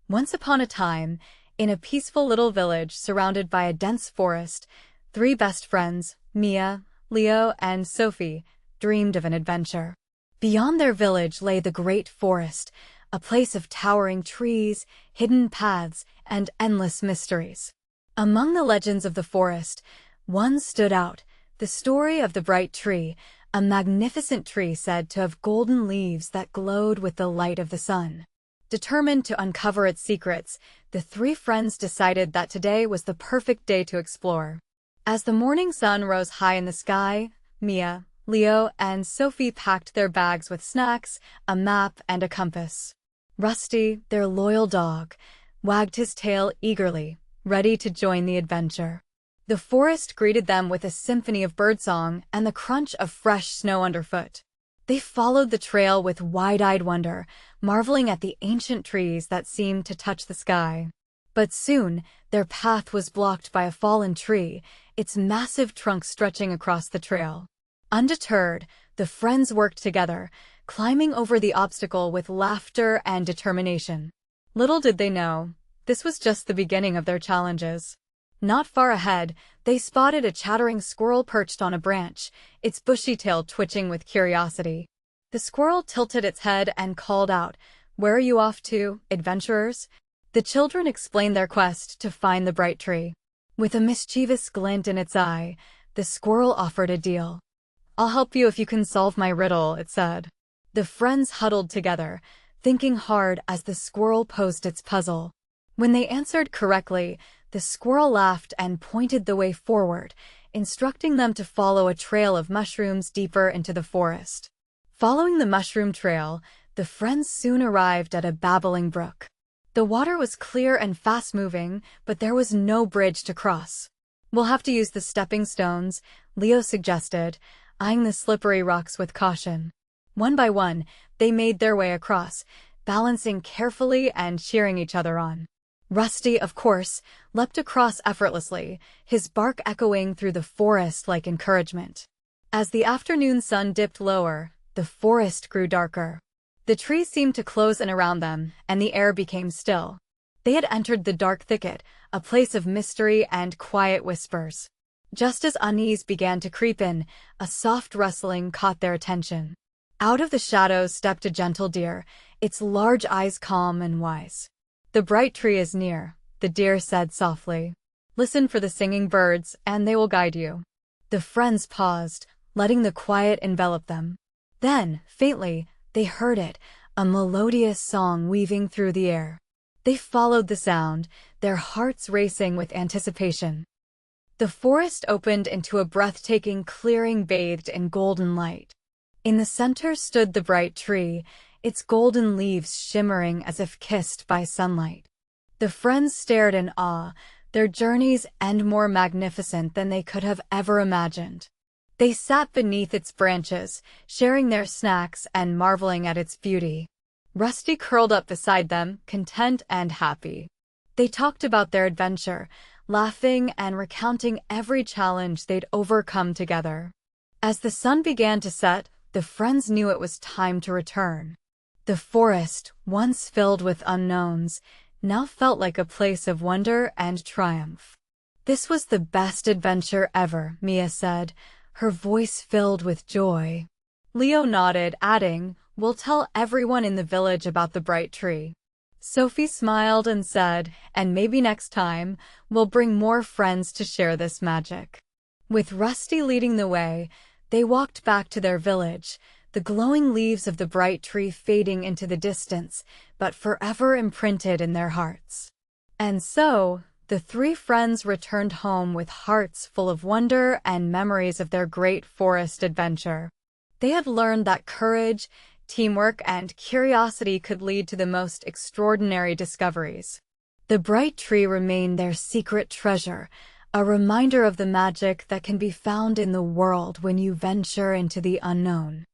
Once upon a time, in a peaceful little village surrounded by a dense forest, three best friends, Mia, Leo, and Sophie, dreamed of an adventure. Beyond their village lay the great forest, a place of towering trees, hidden paths, and endless mysteries. Among the legends of the forest, one stood out, the story of the bright tree, a magnificent tree said to have golden leaves that glowed with the light of the sun. Determined to uncover its secrets, the three friends decided that today was the perfect day to explore. As the morning sun rose high in the sky, Mia, Leo, and Sophie packed their bags with snacks, a map, and a compass. Rusty, their loyal dog, wagged his tail eagerly, ready to join the adventure. The forest greeted them with a symphony of birdsong and the crunch of fresh snow underfoot. They followed the trail with wide-eyed wonder, marveling at the ancient trees that seemed to touch the sky. But soon, their path was blocked by a fallen tree, its massive trunk stretching across the trail. Undeterred, the friends worked together, climbing over the obstacle with laughter and determination. Little did they know, this was just the beginning of their challenges. Not far ahead, they spotted a chattering squirrel perched on a branch, its bushy tail twitching with curiosity. The squirrel tilted its head and called out, "Where are you off to, adventurers?" The children explained their quest to find the bright tree. With a mischievous glint in its eye, the squirrel offered a deal. "I'll help you if you can solve my riddle," it said. The friends huddled together, thinking hard as the squirrel posed its puzzle. When they answered correctly, the squirrel laughed and pointed the way forward, instructing them to follow a trail of mushrooms deeper into the forest. Following the mushroom trail, the friends soon arrived at a babbling brook. The water was clear and fast-moving, but there was no bridge to cross. "We'll have to use the stepping stones," Leo suggested, eyeing the slippery rocks with caution. One by one, they made their way across, balancing carefully and cheering each other on. Rusty, of course, leapt across effortlessly, his bark echoing through the forest like encouragement. As the afternoon sun dipped lower, the forest grew darker. The trees seemed to close in around them, and the air became still. They had entered the dark thicket, a place of mystery and quiet whispers. Just as unease began to creep in, a soft rustling caught their attention. Out of the shadows stepped a gentle deer, its large eyes calm and wise. "The bright tree is near," the deer said softly. "Listen for the singing birds, and they will guide you." The friends paused, letting the quiet envelop them. Then, faintly, they heard it, a melodious song weaving through the air. They followed the sound, their hearts racing with anticipation. The forest opened into a breathtaking clearing bathed in golden light. In the center stood the bright tree, its golden leaves shimmering as if kissed by sunlight. The friends stared in awe, their journey's end more magnificent than they could have ever imagined. They sat beneath its branches, sharing their snacks and marveling at its beauty. Rusty curled up beside them, content and happy. They talked about their adventure, laughing and recounting every challenge they'd overcome together. As the sun began to set, the friends knew it was time to return. The forest, once filled with unknowns, now felt like a place of wonder and triumph. "This was the best adventure ever," Mia said, her voice filled with joy. Leo nodded, adding, "We'll tell everyone in the village about the bright tree." Sophie smiled and said, "And maybe next time, we'll bring more friends to share this magic." With Rusty leading the way, they walked back to their village, the glowing leaves of the bright tree fading into the distance, but forever imprinted in their hearts. And so, the three friends returned home with hearts full of wonder and memories of their great forest adventure. They had learned that courage, teamwork, and curiosity could lead to the most extraordinary discoveries. The bright tree remained their secret treasure, a reminder of the magic that can be found in the world when you venture into the unknown.